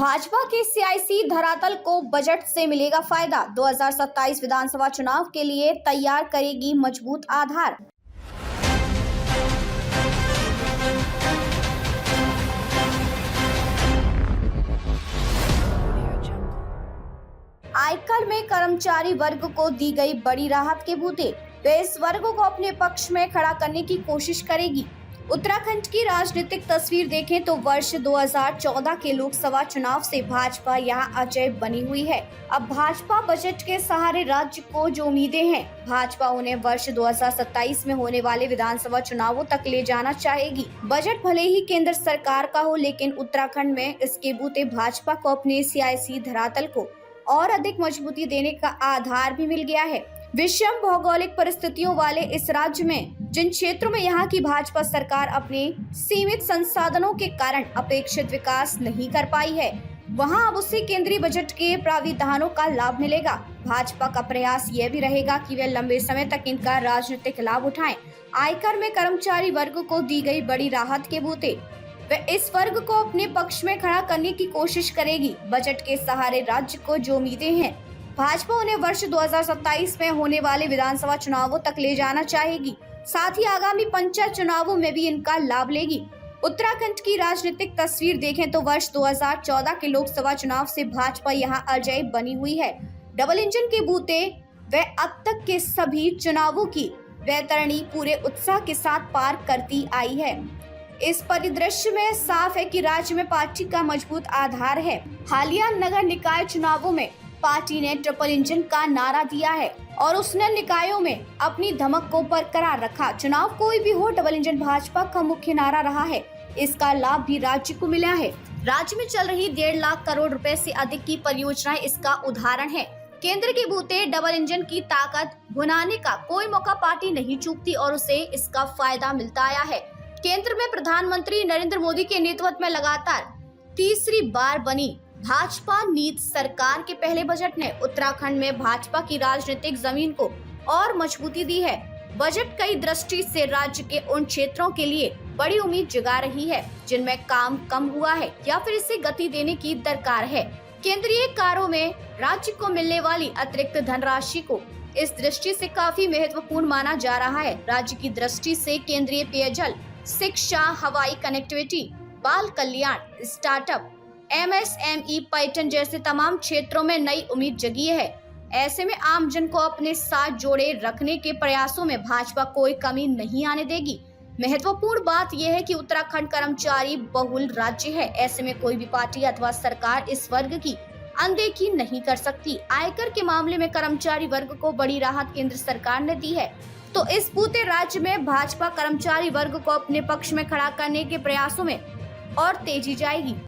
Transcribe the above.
भाजपा के सियासी धरातल को बजट से मिलेगा फायदा। 2027 विधानसभा चुनाव के लिए तैयार करेगी मजबूत आधार। आयकर में कर्मचारी वर्ग को दी गई बड़ी राहत के बूते वे इस वर्ग को अपने पक्ष में खड़ा करने की कोशिश करेगी। उत्तराखंड की राजनीतिक तस्वीर देखें तो वर्ष 2014 के लोकसभा चुनाव से भाजपा यहां अजय बनी हुई है। अब भाजपा बजट के सहारे राज्य को जो उम्मीदें हैं, भाजपा उन्हें वर्ष 2027 में होने वाले विधानसभा चुनावों तक ले जाना चाहेगी। बजट भले ही केंद्र सरकार का हो, लेकिन उत्तराखंड में इसके बूते भाजपा को अपने सियासी धरातल को और अधिक मजबूती देने का आधार भी मिल गया है। विषम भौगोलिक परिस्थितियों वाले इस राज्य में जिन क्षेत्रों में यहाँ की भाजपा सरकार अपने सीमित संसाधनों के कारण अपेक्षित विकास नहीं कर पाई है, वहाँ अब उसे केंद्रीय बजट के प्राविधानों का लाभ मिलेगा। भाजपा का प्रयास यह भी रहेगा कि वे लंबे समय तक इनका राजनीतिक लाभ उठाएं। आयकर में कर्मचारी वर्ग को दी गई बड़ी राहत के बूते वे इस वर्ग को अपने पक्ष में खड़ा करने की कोशिश करेगी। बजट के सहारे राज्य को जो उम्मीदें हैं, भाजपा उन्हें वर्ष 2027 में होने वाले विधानसभा चुनावों तक ले जाना चाहेगी। साथ ही आगामी पंचायत चुनावों में भी इनका लाभ लेगी। उत्तराखंड की राजनीतिक तस्वीर देखें तो वर्ष 2014 के लोकसभा चुनाव से भाजपा यहां अजय बनी हुई है। डबल इंजन के बूते वे अब तक के सभी चुनावों की वैतरणी पूरे उत्साह के साथ पार करती आई है। इस परिदृश्य में साफ है कि राज्य में पार्टी का मजबूत आधार है। हालिया नगर निकाय चुनावों में पार्टी ने ट्रिपल इंजन का नारा दिया है और उसने निकायों में अपनी धमक को बरकरार रखा। चुनाव कोई भी हो, डबल इंजन भाजपा का मुख्य नारा रहा है। इसका लाभ भी राज्य को मिला है। राज्य में चल रही 1.5 लाख करोड़ रुपए से अधिक की परियोजनाएं इसका उदाहरण है। केंद्र के बूते डबल इंजन की ताकत भुनाने का कोई मौका पार्टी नहीं चूकती और उसे इसका फायदा मिलता आया है। केंद्र में प्रधानमंत्री नरेंद्र मोदी के नेतृत्व में लगातार तीसरी बार बनी भाजपा नीति सरकार के पहले बजट ने उत्तराखंड में भाजपा की राजनीतिक जमीन को और मजबूती दी है। बजट कई दृष्टि से राज्य के उन क्षेत्रों के लिए बड़ी उम्मीद जगा रही है जिनमें काम कम हुआ है या फिर इसे गति देने की दरकार है। केंद्रीय कारों में राज्य को मिलने वाली अतिरिक्त धनराशि को इस दृष्टि से काफी महत्वपूर्ण माना जा रहा है। राज्य की दृष्टि से केंद्रीय पेयजल, शिक्षा, हवाई कनेक्टिविटी, बाल कल्याण, स्टार्टअप, MSME, पर्यटन जैसे तमाम क्षेत्रों में नई उम्मीद जगी है। ऐसे में आम जन को अपने साथ जोड़े रखने के प्रयासों में भाजपा कोई कमी नहीं आने देगी। महत्वपूर्ण बात यह है कि उत्तराखंड कर्मचारी बहुल राज्य है। ऐसे में कोई भी पार्टी अथवा सरकार इस वर्ग की अनदेखी नहीं कर सकती। आयकर के मामले में कर्मचारी वर्ग को बड़ी राहत केंद्र सरकार ने दी है, तो इस पूरे राज्य में भाजपा कर्मचारी वर्ग को अपने पक्ष में खड़ा करने के प्रयासों में और तेजी जाएगी।